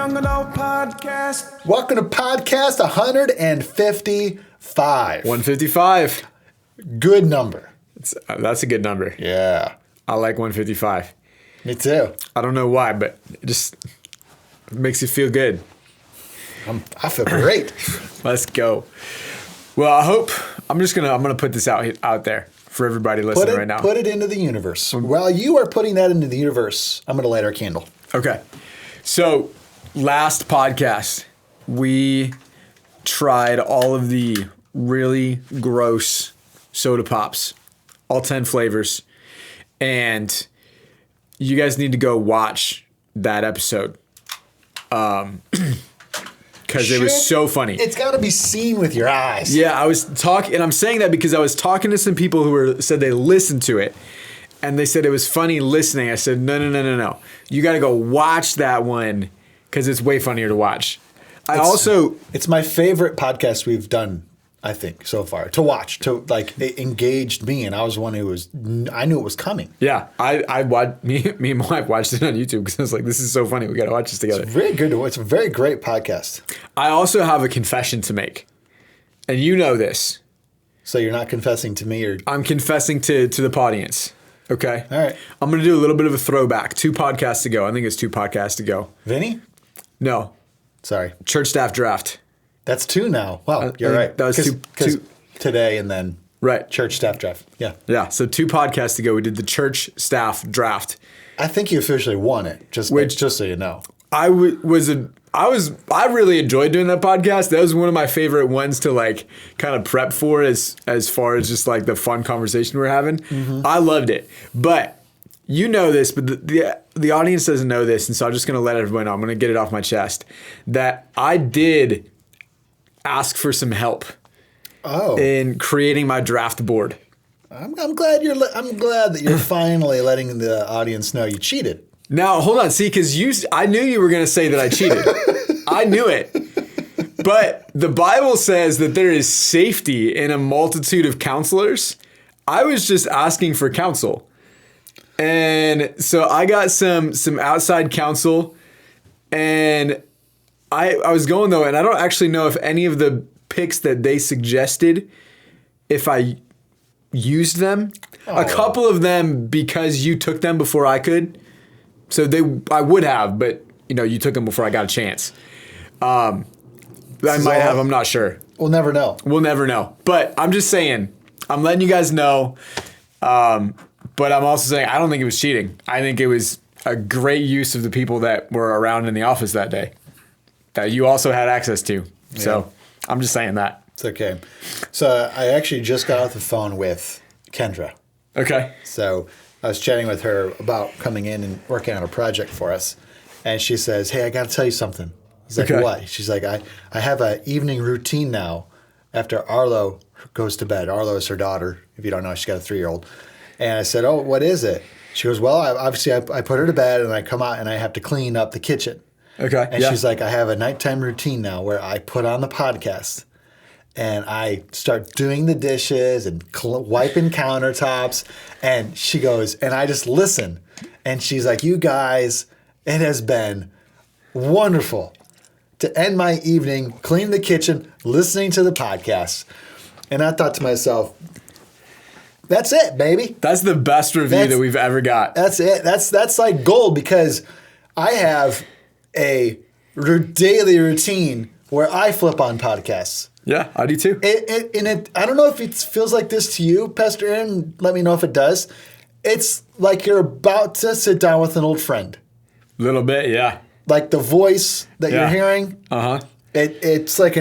Young Adult Podcast. Welcome to podcast 155. 155. Good number. That's a good number. Yeah. I like 155. Me too. I don't know why, but it just makes you feel good. I feel great. Let's go. Well, I'm gonna put this out there for everybody listening right now. Put it into the universe. While you are putting that into the universe, I'm going to light our candle. Okay. So last podcast, we tried all of the really gross soda pops, all 10 flavors. And you guys need to go watch that episode. Because it was so funny. It's got to be seen with your eyes. Yeah, I was talking, and I'm saying that because I was talking to some people who said they listened to it, and they said it was funny listening. I said, no. You got to go watch that one because it's way funnier to watch. It's my favorite podcast we've done, I think, so far. To watch, it engaged me, and I was one I knew it was coming. Yeah, I watched, me and my wife watched it on YouTube because I was like, this is so funny. We got to watch this together. It's very good. It's a very great podcast. I also have a confession to make, and you know this. So you're not confessing to me, or I'm confessing to the audience. Okay. All right. I'm going to do a little bit of a throwback. 2 podcasts ago. I think it's 2 podcasts ago. Vinny? No. Sorry. Church staff draft. That's 2 now. Wow, you're right. That was two today and then right. Church staff draft. Yeah. Yeah. So 2 podcasts ago, we did the church staff draft. I think you officially won it. Just so you know. I really enjoyed doing that podcast. That was one of my favorite ones to kind of prep for as far as just the fun conversation we're having. Mm-hmm. I loved it. But you know this, but the audience doesn't know this, and so I'm just going to let everyone know. I'm going to get it off my chest that I did ask for some help in creating my draft board. I'm glad that you're finally letting the audience know you cheated. Now, hold on. See, because I knew you were going to say that I cheated. I knew it. But the Bible says that there is safety in a multitude of counselors. I was just asking for counsel. And so I got some outside counsel. And I was going, though, and I don't actually know if any of the picks that they suggested, if I used them. Oh. A couple of them because you took them before I could. So I would have, but you took them before I got a chance. I might have. I'm not sure. We'll never know. We'll never know. But I'm just saying. I'm letting you guys know. But I'm also saying I don't think it was cheating. I think it was a great use of the people that were around in the office that day that you also had access to. Yeah. So I'm just saying that. It's okay. So I actually just got off the phone with Kendra. Okay. So I was chatting with her about coming in and working on a project for us. And she says, hey, I got to tell you something. I was like, what? She's like, I have an evening routine now after Arlo goes to bed. Arlo is her daughter. If you don't know, she's got a 3-year-old. And I said, oh, what is it? She goes, well, I put her to bed and I come out and I have to clean up the kitchen. Okay. And she's like, I have a nighttime routine now where I put on the podcast. And I start doing the dishes and wiping countertops. And she goes, and I just listen. And she's like, you guys, it has been wonderful to end my evening cleaning the kitchen, listening to the podcast. And I thought to myself, that's it, baby. That's the best review that we've ever got. That's it. That's like gold because I have a daily routine where I flip on podcasts. Yeah, I do too. I don't know if it feels like this to you, Pastor Aaron. Let me know if it does. It's like you're about to sit down with an old friend. A little bit, yeah. Like the voice that you're hearing. Uh huh. It's like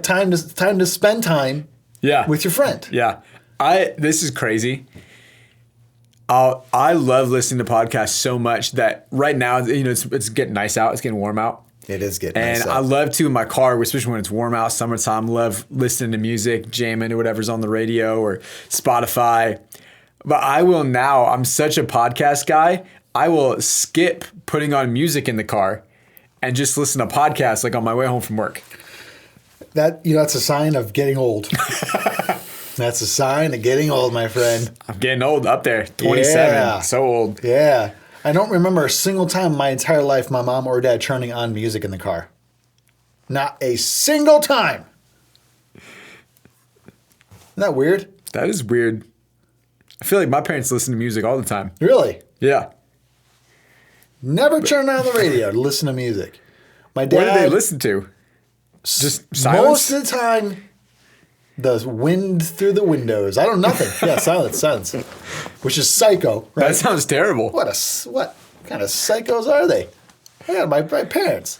time to spend time. Yeah. With your friend. Yeah. This is crazy. I love listening to podcasts so much that right now, it's getting nice out. It's getting warm out. It is getting nice out. And I love to in my car, especially when it's warm out, summertime, love listening to music, jamming to whatever's on the radio or Spotify. But I'm such a podcast guy, I will skip putting on music in the car and just listen to podcasts on my way home from work. That's a sign of getting old. That's a sign of getting old, my friend. I'm getting old up there, 27, so old. Yeah. I don't remember a single time in my entire life my mom or dad turning on music in the car. Not a single time. Isn't that weird? That is weird. I feel like my parents listen to music all the time. Really? Yeah. Never turn on the radio to listen to music. My dad. What do they listen to? Just silence? Most of the time, the wind through the windows. I don't know, nothing. Yeah, silence. Which is psycho, right? That sounds terrible. What kind of psychos are they? Yeah, my parents.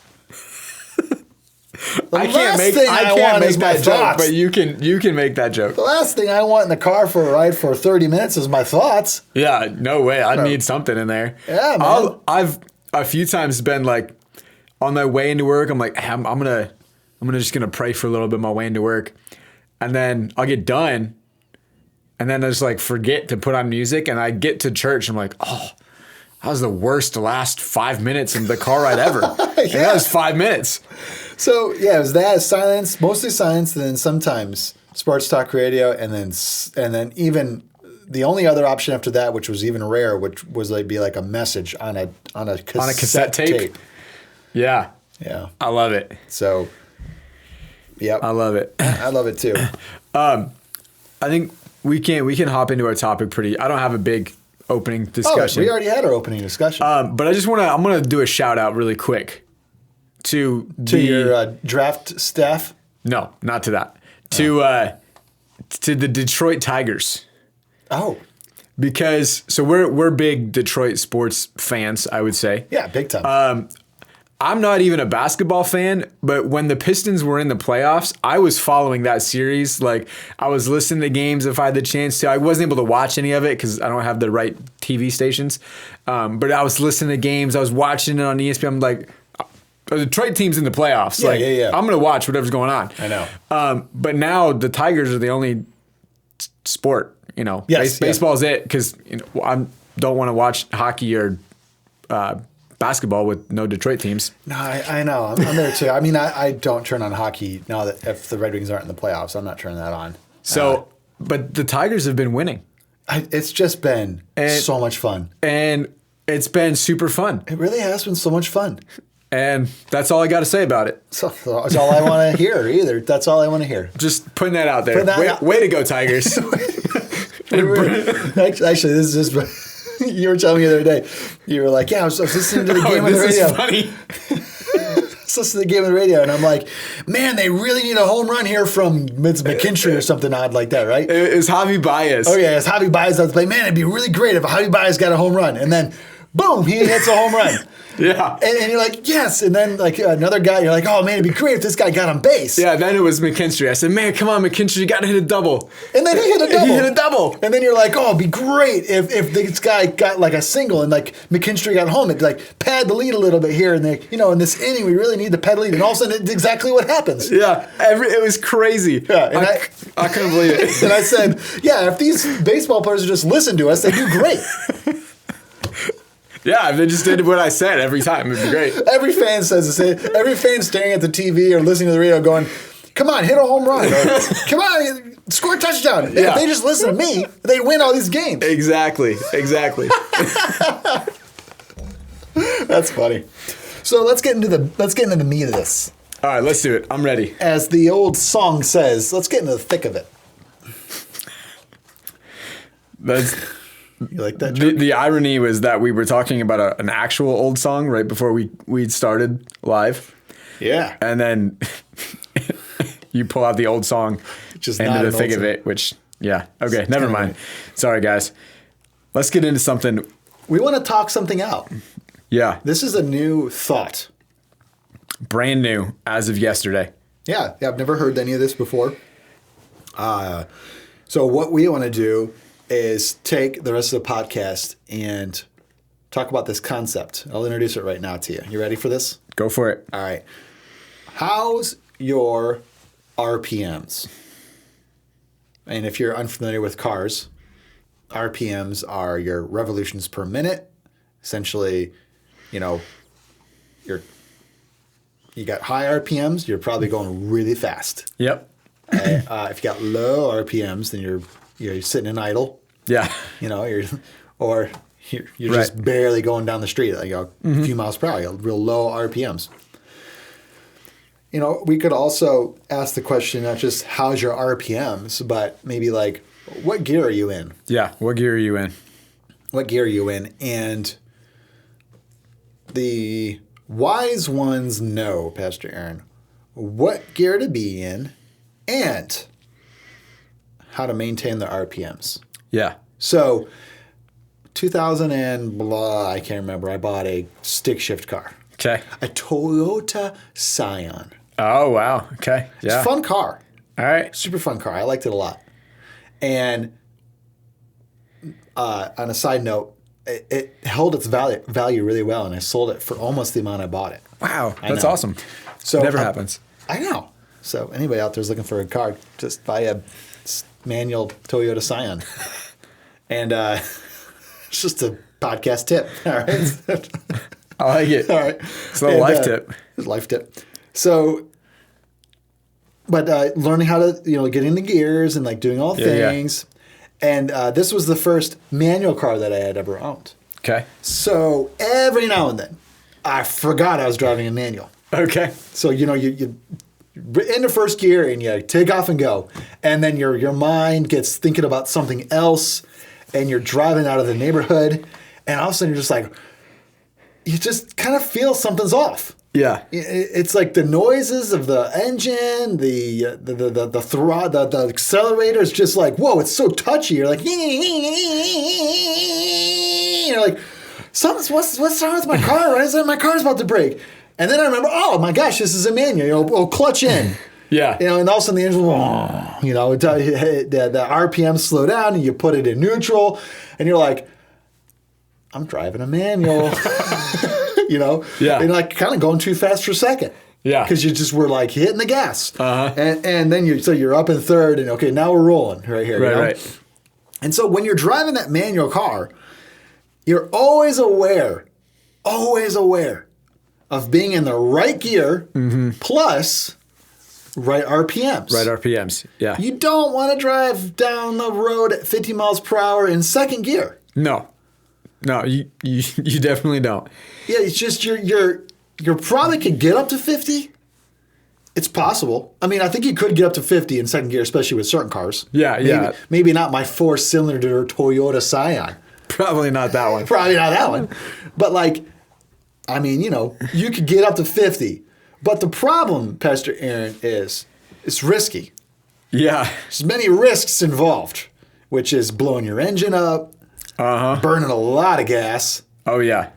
I can't make that joke, but you can make that joke. The last thing I want in the car for a ride for 30 minutes is my thoughts. Yeah, no way. I need something in there. Yeah, man. I've a few times been like on my way into work. I'm like, hey, I'm just gonna pray for a little bit on my way into work, and then I'll get done, and then I just like forget to put on music, and I get to church. I'm like, oh, that was the worst last 5 minutes of the car ride ever. And that was 5 minutes. So yeah, it was that silence, mostly silence, and then sometimes sports talk radio, and then even the only other option after that, which was even rare, which was like be like a message on a cassette tape. Yeah, I love it. So, yeah, I love it. I love it too. I think we can hop into our topic pretty. I don't have a big opening discussion. Oh, we already had our opening discussion. But I'm gonna do a shout out really quick to your draft staff. No, not to that. To the Detroit Tigers. Oh, because we're big Detroit sports fans, I would say. Yeah, big time. I'm not even a basketball fan, but when the Pistons were in the playoffs, I was following that series. Like, I was listening to games if I had the chance to. I wasn't able to watch any of it because I don't have the right TV stations. But I was listening to games. I was watching it on ESPN. I'm like, the Detroit team's in the playoffs. Yeah. I'm going to watch whatever's going on. I know. But now the Tigers are the only sport. Yes, baseball's it because I don't want to watch hockey or basketball with no Detroit teams. No, I know. I'm there too. I mean, I don't turn on hockey now that if the Red Wings aren't in the playoffs, I'm not turning that on. So, but the Tigers have been winning. It's just been so much fun. And it's been super fun. It really has been so much fun. And that's all I got to say about it. So that's all I want to hear either. That's all I want to hear. Just putting that out there. Way to go, Tigers. Actually, this is just... You were telling me the other day, you were like, yeah, I was listening to the game on the radio. This is funny. I was listening to the game on the radio, and I'm like, man, they really need a home run here from McKinstry or something odd like that, right? It's Javi Baez. Oh, yeah, it's Javi Baez. I was like, man, it'd be really great if Javi Baez got a home run. And then, boom, he hits a home run. Yeah. And you're like, yes. And then, like, another guy, you're like, oh, man, it'd be great if this guy got on base. Yeah, then it was McKinstry. I said, man, come on, McKinstry, you got to hit a double. And then he hit a double. He hit a double. And then you're like, oh, it'd be great if this guy got, like, a single and, like, McKinstry got home. It'd, like, pad the lead a little bit here. And, in this inning, we really need to pad the lead. And all of a sudden, it's exactly what happens. Yeah. It was crazy. Yeah. And I couldn't believe it. And I said, yeah, if these baseball players would just listen to us, they'd do great. Yeah, if they just did what I said every time, it'd be great. Every fan says the same. Every fan staring at the TV or listening to the radio going, come on, hit a home run. Or, come on, score a touchdown. Yeah. If they just listen to me, they win all these games. Exactly. That's funny. So let's get into the meat of this. All right, let's do it. I'm ready. As the old song says, let's get into the thick of it. You like that joke? The irony was that we were talking about an actual old song right before we'd started live. Yeah. And then you pull out the old song Just into not the an thick old of it, which, yeah. Okay, never mind. Sorry, guys. Let's get into something. We want to talk something out. Yeah. This is a new thought. Brand new as of yesterday. Yeah, I've never heard any of this before. So what we want to do is take the rest of the podcast and talk about this concept. I'll introduce it right now to you. You ready for this? Go for it. All right. How's your RPMs? And if you're unfamiliar with cars, RPMs are your revolutions per minute. Essentially, you got high RPMs, you're probably going really fast. Yep. If you got low RPMs, then you're sitting in idle. Yeah. Or You're just barely going down the street, like a few miles per hour, real low RPMs. You know, we could also ask the question, not just how's your RPMs, but maybe like, what gear are you in? Yeah, what gear are you in? What gear are you in? And the wise ones know, Pastor Aaron, what gear to be in and how to maintain the RPMs. Yeah. So 2000 and blah, I can't remember, I bought a stick shift car. Okay. A Toyota Scion. Oh, wow. Okay. Yeah. It's a fun car. All right. Super fun car. I liked it a lot. And on a side note, it held its value really well, and I sold it for almost the amount I bought it. Wow. That's know. awesome. So Never happens. I know. So anybody out there's looking for a car, just buy a manual Toyota Scion. And it's just a podcast tip. All right. I like it. All right. It's a life tip. Life tip. So, but learning how to, get into gears and like doing all things. And this was the first manual car that I had ever owned. Okay. So every now and then, I forgot I was driving a manual. Okay. So, you into first gear and you take off and go. And then your mind gets thinking about something else and you're driving out of the neighborhood. And all of a sudden you're just like, you just kind of feel something's off. Yeah. It's like the noises of the engine, the throttle, the accelerator is just like, whoa, it's so touchy. You're like, what's wrong with my car? Why is that my car's about to break? And then I remember, oh my gosh, this is a manual. Clutch in. Yeah. And all of a sudden the engine, the RPM slow down and you put it in neutral and you're like, I'm driving a manual. Yeah. And like kind of going too fast for a second. Yeah. Because you just were like hitting the gas. Uh-huh. And then you're up in third and okay, now we're rolling right here. Right. And so when you're driving that manual car, you're always aware of being in the right gear plus right RPMs. Right RPMs. Yeah. You don't want to drive down the road at 50 miles per hour in second gear. No, you definitely don't. Yeah, it's just you're probably could get up to 50. It's possible. I mean, I think you could get up to 50 in second gear, especially with certain cars. Yeah, Maybe not my 4-cylinder Toyota Scion. Probably not that one. Probably not that one. But like, I mean, you could get up to 50. But the problem, Pastor Aaron, is it's risky. Yeah. There's many risks involved, which is blowing your engine up, burning a lot of gas. Oh, yeah.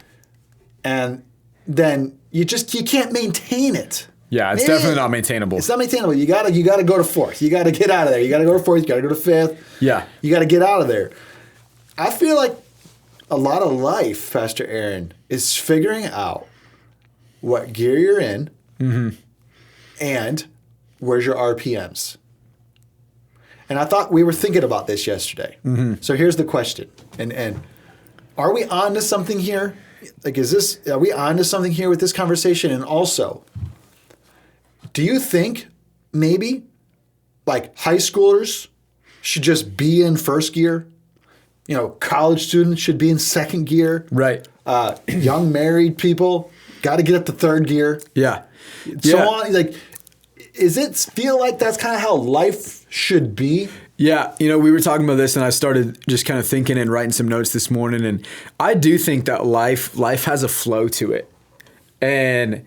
And then you can't maintain it. Yeah, it's definitely not maintainable. It's not maintainable. You gotta go to fourth. You gotta get out of there. You gotta go to fourth. You gotta go to fifth. Yeah. You gotta get out of there. I feel like a lot of life, Pastor Aaron, is figuring out what gear you're in and where's your RPMs. And I thought we were thinking about this yesterday. So here's the question. And are we on to something here? Like, are we on to something here with this conversation? And also, do you think maybe like high schoolers should just be in first gear? College students should be in second gear. Right. Young married people got to get up to third gear. Yeah. On. Like, is it feel like that's kind of how life should be? Yeah, we were talking about this, and I started just kind of thinking and writing some notes this morning, and I do think that life has a flow to it, and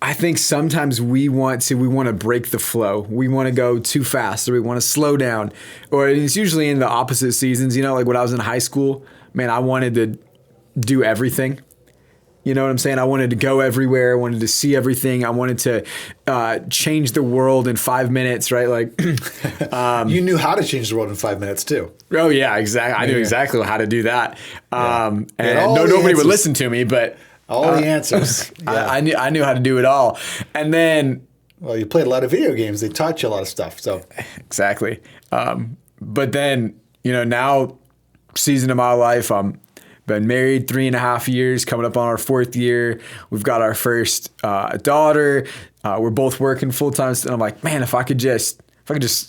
I think sometimes we want to break the flow. We want to go too fast, or we want to slow down, or it's usually in the opposite seasons. Like when I was in high school, man, I wanted to do everything. You know what I'm saying? I wanted to go everywhere. I wanted to see everything. I wanted to change the world in 5 minutes, right? Like, you knew how to change the world in 5 minutes too. Oh yeah, exactly. I knew exactly how to do that. And nobody would listen to me, but all the answers. I knew how to do it all. And then, well, you played a lot of video games. They taught you a lot of stuff. So exactly. But then, now season of my life, been married 3.5 years, coming up on our 4th year. We've got our first daughter. We're both working full time, and I'm like, man, if I could just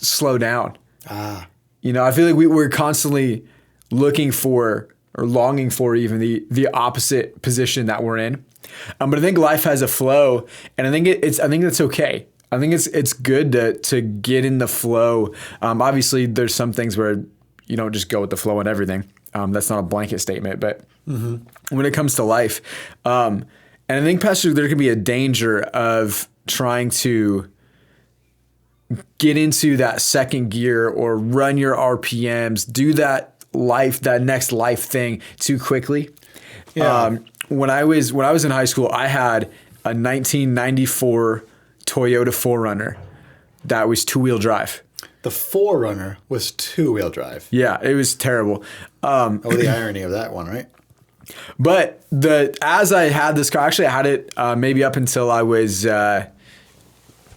slow down. I feel like we're constantly looking for or longing for even the opposite position that we're in. But I think life has a flow, and I think that's okay. I think it's good to get in the flow. Obviously, there's some things where you don't just go with the flow and everything. That's not a blanket statement, but when it comes to life, and I think, Pastor, there can be a danger of trying to get into that second gear or run your RPMs, do that next life thing too quickly. Yeah. When I was in high school, I had a 1994 Toyota 4Runner that was 2-wheel drive. The 4Runner was 2-wheel drive. Yeah, it was terrible. The irony of that one, right? But as I had this car, actually I had it maybe up until I was, I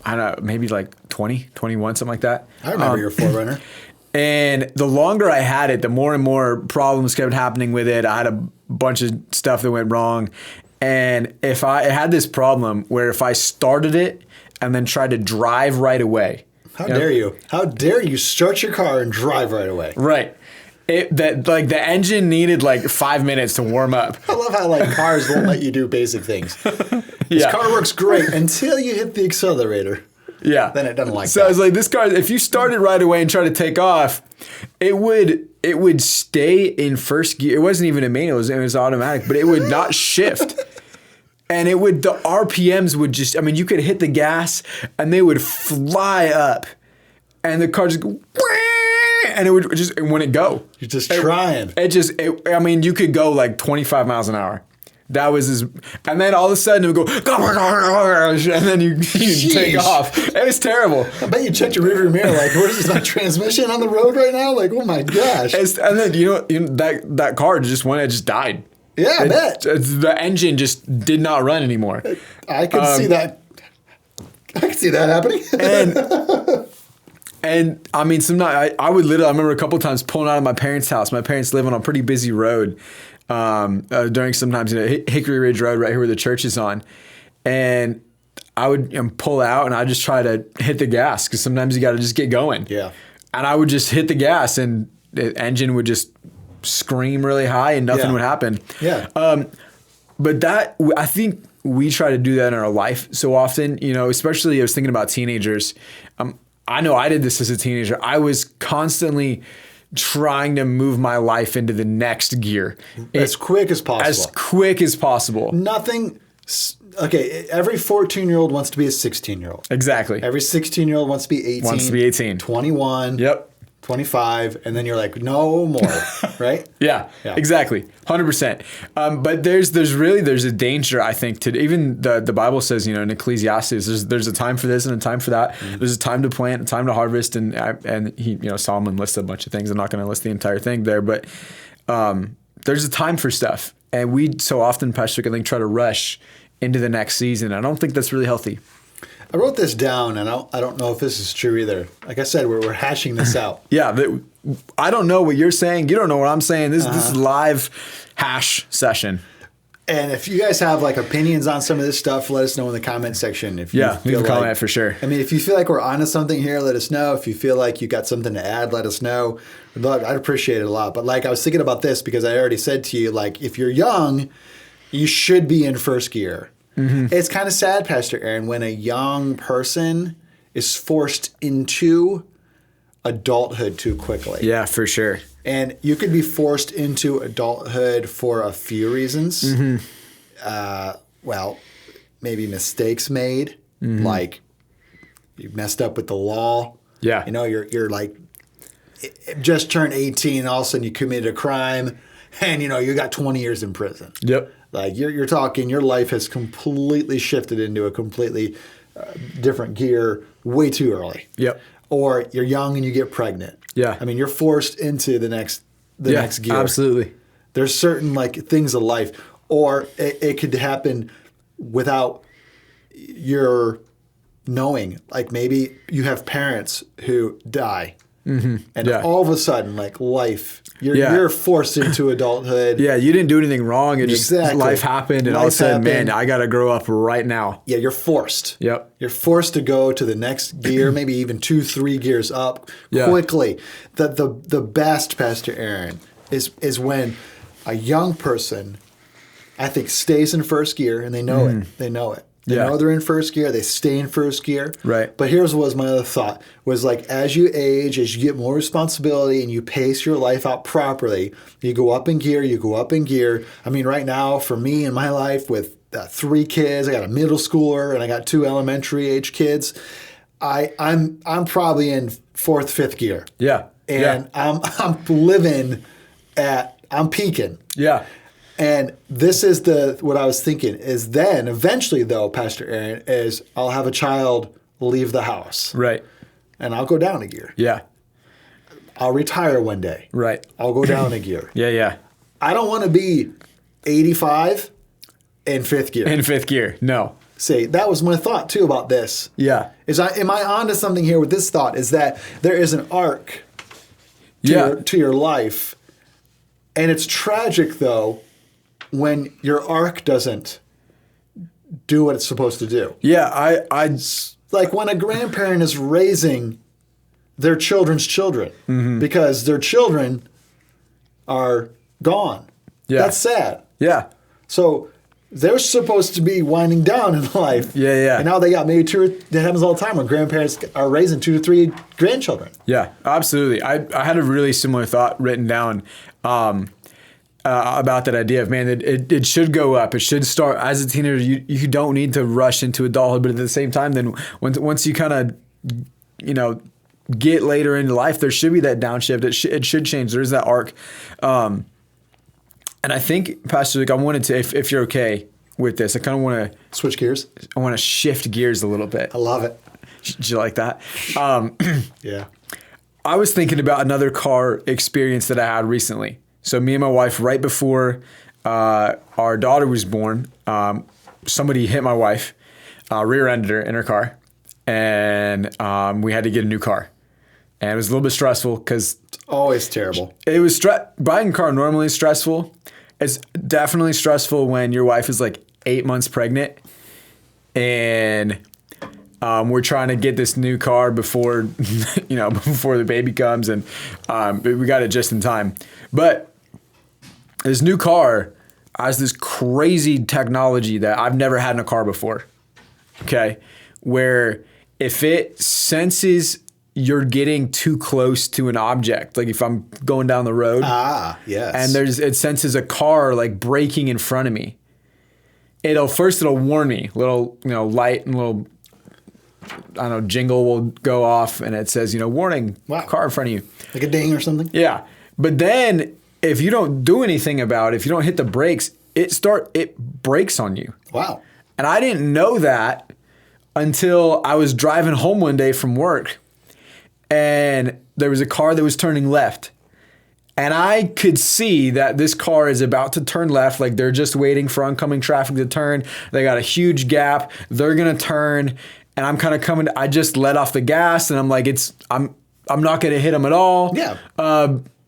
don't know, maybe like 20, 21, something like that. I remember your 4Runner. And the longer I had it, the more and more problems kept happening with it. I had a bunch of stuff that went wrong. And if I had this problem where if I started it and then tried to drive right away. How dare you? How dare you start your car and drive right away? Right. The engine needed like 5 minutes to warm up. I love how like cars won't let you do basic things. This car works great until you hit the accelerator. Yeah. Then it doesn't like so that. I was like, this car, if you started right away and tried to take off, it would stay in first gear. It wasn't even a manual, it was automatic, but it would not shift. And the RPMs would just, I mean, you could hit the gas and they would fly up and the car just go, and it wouldn't go. You're just trying. I mean, you could go like 25 miles an hour. That was and then all of a sudden it would go, and then you take off. It was terrible. I bet you checked your rearview mirror, like, what is this, my transmission on the road right now? Like, oh my gosh. And then, that car just died. Yeah, I bet. The engine just did not run anymore. I can see that. I can see that happening. And I mean, I remember a couple of times pulling out of my parents' house. My parents live on a pretty busy road. During sometimes Hickory Ridge Road right here where the church is on, and I would pull out and I just try to hit the gas because sometimes you got to just get going. Yeah, and I would just hit the gas and the engine would just scream really high and nothing would happen. Yeah. But I think we try to do that in our life so often. Especially I was thinking about teenagers. I know I did this as a teenager. I was constantly trying to move my life into the next gear. As quick as possible. As quick as possible. Nothing. Okay, every 14-year-old wants to be a 16-year-old. Exactly. Every 16-year-old wants to be 18. 21. Yep. 25. And then you're like, no more. Right? Yeah, exactly. 100%. But there's a danger, I think, to even the Bible says, in Ecclesiastes, there's a time for this and a time for that. Mm-hmm. There's a time to plant, a time to harvest, and he, Solomon lists a bunch of things. I'm not going to list the entire thing there, but there's a time for stuff, and we so often, Pastor, I think, try to rush into the next season. I don't think that's really healthy. I wrote this down, and I don't know if this is true either. Like I said, we're hashing this out. Yeah, I don't know what you're saying. You don't know what I'm saying. This is live hash session. And if you guys have like opinions on some of this stuff, let us know in the comment section. If you leave a comment for sure. I mean, if you feel like we're onto something here, let us know. If you feel like you got something to add, let us know. I'd appreciate it a lot. But like I was thinking about this because I already said to you, like if you're young, you should be in first gear. Mm-hmm. It's kind of sad, Pastor Aaron, when a young person is forced into adulthood too quickly. Yeah, for sure. And you could be forced into adulthood for a few reasons. Mm-hmm. Maybe mistakes made, like you messed up with the law. Yeah. You're like just turned 18, and all of a sudden you committed a crime, and you got 20 years in prison. Yep. Like you're talking, your life has completely shifted into a completely different gear way too early. Yep. Or you're young and you get pregnant. Yeah. I mean, you're forced into the next gear. Absolutely. There's certain like things of life, or it could happen without your knowing. Like maybe you have parents who die, and all of a sudden, like life. You're forced into adulthood. Yeah, you didn't do anything wrong. It just life happened, and all of a sudden, man, I got to grow up right now. Yeah, you're forced. Yep. You're forced to go to the next gear, maybe even 2-3 gears up quickly. The best, Pastor Aaron, is when a young person, I think, stays in first gear, and they know it. They know it. They know they're in first gear. They stay in first gear. Right. But here's was my other thought, was like as you age, as you get more responsibility and you pace your life out properly, you go up in gear, you go up in gear. I mean, right now for me in my life with 3 kids, I got a middle schooler and I got 2 elementary age kids. I'm probably in 4th, 5th gear. Yeah. And I'm living I'm peaking. Yeah. And this is what I was thinking is then eventually though, Pastor Aaron, is I'll have a child leave the house. Right. And I'll go down a gear. Yeah. I'll retire one day. Right. I'll go down a gear. Yeah. I don't want to be 85 in 5th gear. In 5th gear. No. See, that was my thought too about this. Yeah. Am I onto something here with this thought? Is that there is an arc to your life. And it's tragic though when your arc doesn't do what it's supposed to do. Yeah, I like when a grandparent is raising their children's children because their children are gone. Yeah. That's sad. Yeah. So they're supposed to be winding down in life. Yeah. And now they got maybe that happens all the time when grandparents are raising 2 to 3 grandchildren. Yeah, absolutely. I had a really similar thought written down about that idea of, man, it should go up. It should start as a teenager. You don't need to rush into adulthood, but at the same time, then once you kind of, get later into life, there should be that downshift. It should change. There is that arc. And I think, Pastor Luke, I wanted to, if you're okay with this, I kind of want to switch gears. I want to shift gears a little bit. I love it. Did you like that? Yeah. I was thinking about another car experience that I had recently. So me and my wife, right before our daughter was born, somebody hit my wife, rear-ended her in her car, and we had to get a new car. And it was a little bit stressful because it's always terrible. It was buying a car normally is stressful. It's definitely stressful when your wife is like 8 months pregnant, and we're trying to get this new car before before the baby comes, and we got it just in time. But this new car has this crazy technology that I've never had in a car before. Okay, where if it senses you're getting too close to an object, like if I'm going down the road, yes, and it senses a car like braking in front of me, it'll warn me, little light and little, I don't know, jingle will go off and it says, warning, car in front of you, like a ding or something. Yeah, but then if you don't do anything about it, if you don't hit the brakes, it brakes on you. Wow. And I didn't know that until I was driving home one day from work, and there was a car that was turning left. And I could see that this car is about to turn left, like they're just waiting for oncoming traffic to turn. They got a huge gap. They're going to turn, and I'm kind of coming. I just let off the gas, and I'm like, I'm not going to hit them at all. Yeah.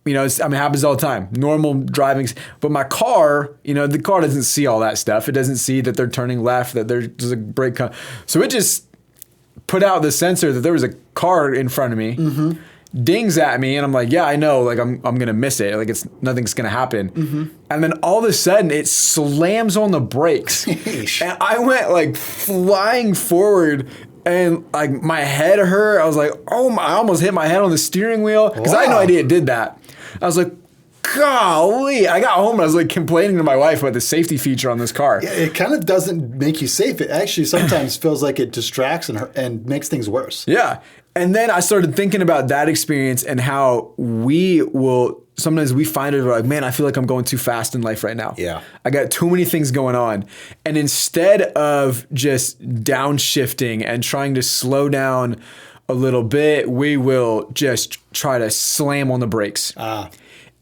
It happens all the time. Normal driving. But my car, the car doesn't see all that stuff. It doesn't see that they're turning left, that there's a brake. So it just put out the sensor that there was a car in front of me, dings at me, and I'm like, yeah, I know, like I'm gonna miss it, like nothing's gonna happen, and then all of a sudden it slams on the brakes, and I went like flying forward, and like my head hurt. I was like, I almost hit my head on the steering wheel because I had no idea it did that. I was like, golly. I got home and I was like complaining to my wife about the safety feature on this car. Yeah, it kind of doesn't make you safe. It actually sometimes feels like it distracts and makes things worse. Yeah. And then I started thinking about that experience and how sometimes we find it like, man, I feel like I'm going too fast in life right now. Yeah. I got too many things going on. And instead of just downshifting and trying to slow down a little bit, we will just try to slam on the brakes.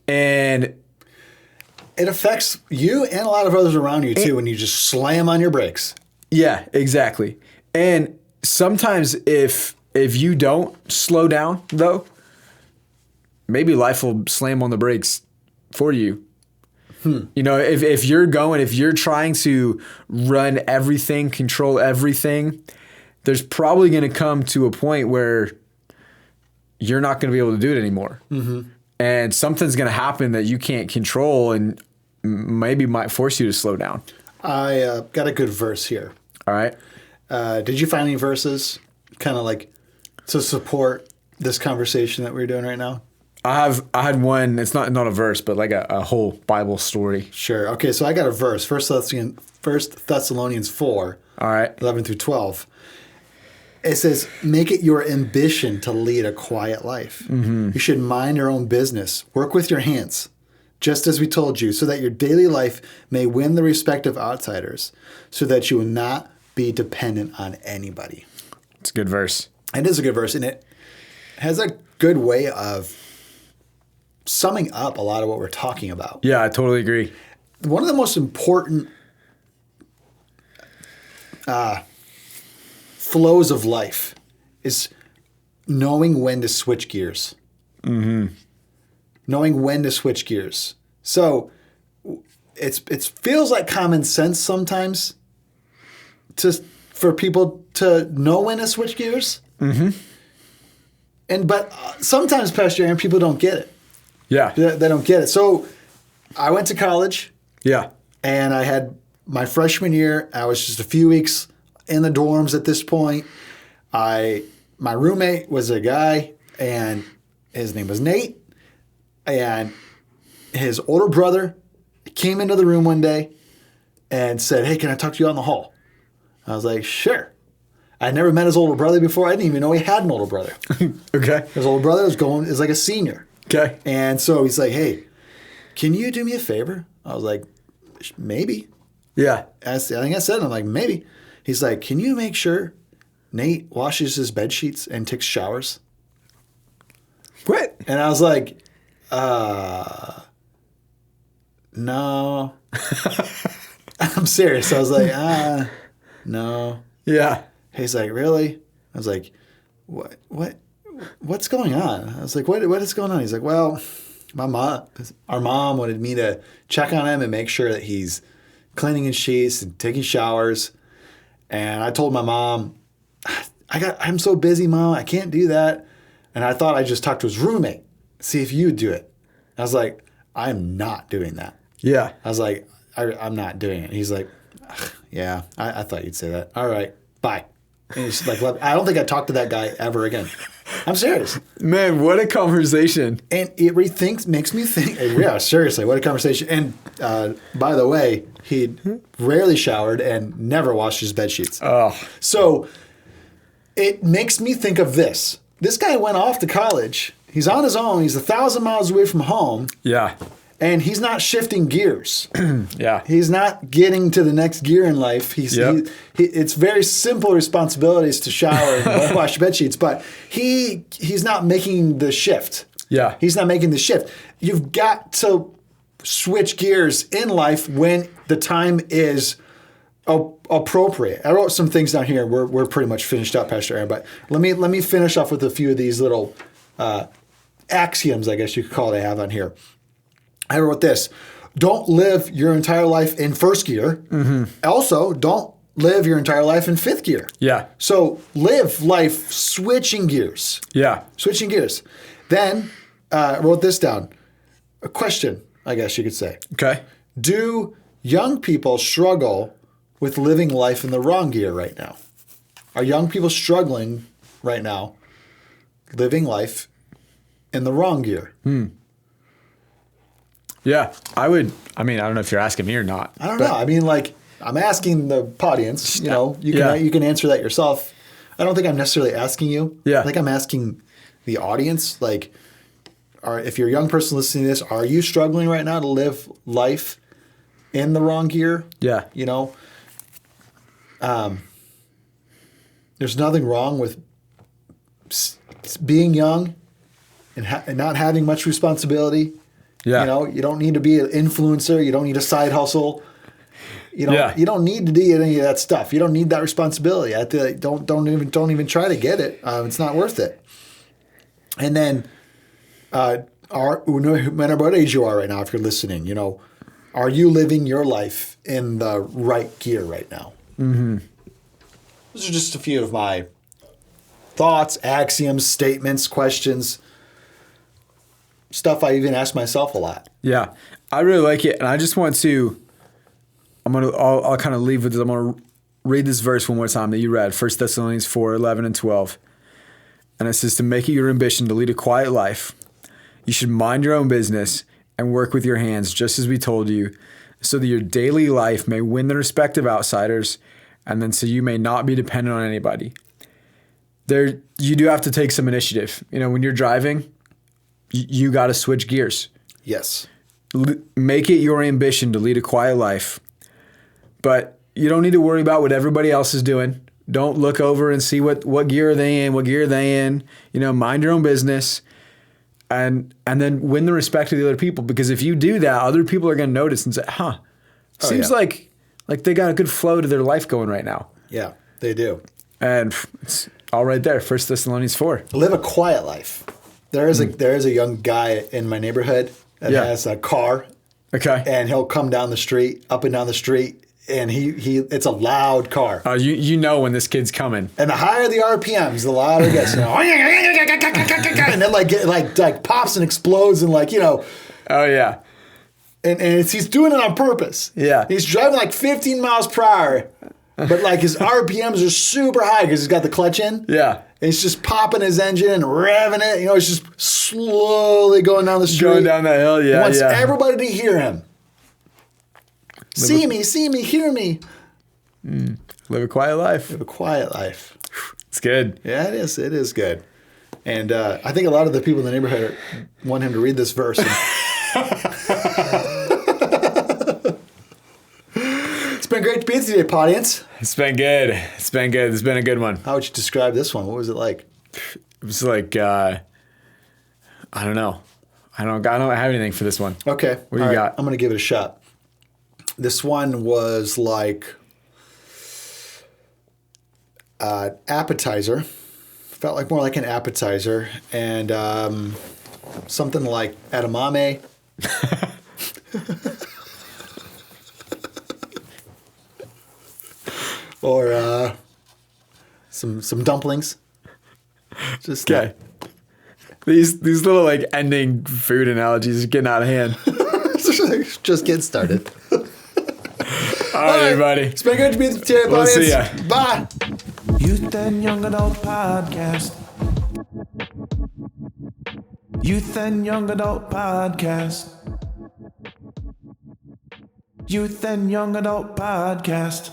And it affects you and a lot of others around you too when you just slam on your brakes. Yeah, exactly. And sometimes if you don't slow down though, maybe life will slam on the brakes for you. If you're trying to run everything, control everything, there's probably going to come to a point where you're not going to be able to do it anymore. And something's going to happen that you can't control, and maybe might force you to slow down. I got a good verse here. All right. Did you find any verses kind of like to support this conversation that we're doing right now? I had one. It's not a verse, but like a whole Bible story. Sure. Okay, so I got a verse. First Thessalonians 4. All right. 11 through 12. It says, make it your ambition to lead a quiet life. Mm-hmm. You should mind your own business. Work with your hands, just as we told you, so that your daily life may win the respect of outsiders, so that you will not be dependent on anybody. It's a good verse. It is a good verse, and it has a good way of summing up a lot of what we're talking about. Yeah, I totally agree. One of the most important flows of life is knowing when to switch gears. Mm-hmm. Knowing when to switch gears. So it feels like common sense sometimes for people to know when to switch gears. Mm-hmm. But sometimes, Pastor Aaron, people don't get it. Yeah. They don't get it. So I went to college. Yeah. And I had my freshman year. I was just a few weeks in the dorms at this point. My roommate was a guy, and his name was Nate. And his older brother came into the room one day and said, "Hey, can I talk to you on the hall?" I was like, "Sure." I'd never met his older brother before. I didn't even know he had an older brother. Okay. His older brother is like a senior. Okay. And so he's like, "Hey, can you do me a favor?" I was like, "Maybe." Yeah. I think I said, I'm like, "Maybe." He's like, "Can you make sure Nate washes his bed sheets and takes showers?" What? And I was like, no. I'm serious. I was like, no. Yeah. He's like, "Really?" I was like, what's going on? I was like, what is going on? He's like, "Well, our mom wanted me to check on him and make sure that he's cleaning his sheets and taking showers." And I told my mom, I'm so busy, Mom, I can't do that. And I thought I'd just talk to his roommate, see if you would do it. I was like, "I'm not doing that." Yeah. I was like, I'm not doing it. He's like, "Yeah, I thought you'd say that. All right, bye." And he's like, I don't think I talked to that guy ever again. I'm serious. Man, what a conversation. And it makes me think, yeah, seriously, what a conversation. And by the way, he rarely showered and never washed his bed sheets. Oh. So it makes me think of this. This guy went off to college. He's on his own. He's 1,000 miles away from home. Yeah. And he's not shifting gears. Yeah. He's not getting to the next gear in life. It's very simple responsibilities to shower and wash bed sheets, but he's not making the shift. Yeah. He's not making the shift. You've got to switch gears in life when the time is appropriate. I wrote some things down here. We're pretty much finished up, Pastor Aaron, but let me finish off with a few of these little axioms, I guess you could call it, I have on here. I wrote this: don't live your entire life in first gear. Mm-hmm. Also, don't live your entire life in fifth gear. Yeah. So live life switching gears. Yeah. Switching gears. Then I wrote this down. A question, I guess you could say. Okay. Do young people struggle with living life in the wrong gear right now? Are young people struggling right now living life in the wrong gear? Yeah, I don't know if you're asking me or not. I don't know. I mean, like, I'm asking the audience, you can answer that yourself. I don't think I'm necessarily asking you. Yeah. I think I'm asking the audience, like, if you're a young person listening to this, are you struggling right now to live life in the wrong gear? Yeah. There's nothing wrong with being young and not having much responsibility. Yeah. You don't need to be an influencer. You don't need a side hustle. You don't need to do any of that stuff. You don't need that responsibility. Don't even try to get it. It's not worth it. And then, no matter what age you are right now, if you're listening, are you living your life in the right gear right now? Mm-hmm. Those are just a few of my thoughts, axioms, statements, questions. Stuff I even ask myself a lot. Yeah. I really like it, and I just want to. I'll kind of leave with this. I'm gonna read this verse one more time that you read, 1 Thessalonians 4:11 and 12, and it says, "To make it your ambition to lead a quiet life, you should mind your own business and work with your hands, just as we told you, so that your daily life may win the respect of outsiders, and then so you may not be dependent on anybody." There, you do have to take some initiative. When you're driving, you got to switch gears. Yes. Make it your ambition to lead a quiet life. But you don't need to worry about what everybody else is doing. Don't look over and see what gear are they in, what gear are they in. Mind your own business and then win the respect of the other people. Because if you do that, other people are going to notice and say, seems like they got a good flow to their life going right now. Yeah, they do. And it's all right there, 1 Thessalonians 4. Live a quiet life. There is a young guy in my neighborhood that has a car. Okay. And he'll come down the street, up and down the street, and it's a loud car. You know when this kid's coming. And the higher the RPMs, the louder it gets. And then like pops and explodes and Oh yeah. And he's doing it on purpose. Yeah. He's driving like 15 miles per hour, but like his RPMs are super high because he's got the clutch in. Yeah. And he's just popping his engine and revving it. It's just slowly going down the street. Going down that hill, yeah. He wants everybody to hear him. See me, hear me. Live a quiet life. Live a quiet life. It's good. Yeah, it is. It is good. And I think a lot of the people in the neighborhood want him to read this verse. It's been great to be with you today, audience. It's been good. It's been a good one. How would you describe this one? What was it like? It was like, I don't know. I don't have anything for this one. Okay. What do you got? I'm going to give it a shot. This one was like an appetizer. Felt like more like an appetizer. And something like edamame. Or some dumplings. Just okay. These little like ending food analogies are getting out of hand. Just getting started. All right, everybody. It's been good to be with you today, We'll audience. see ya. Bye. Youth and Young Adult Podcast. Youth and Young Adult Podcast. Youth and Young Adult Podcast.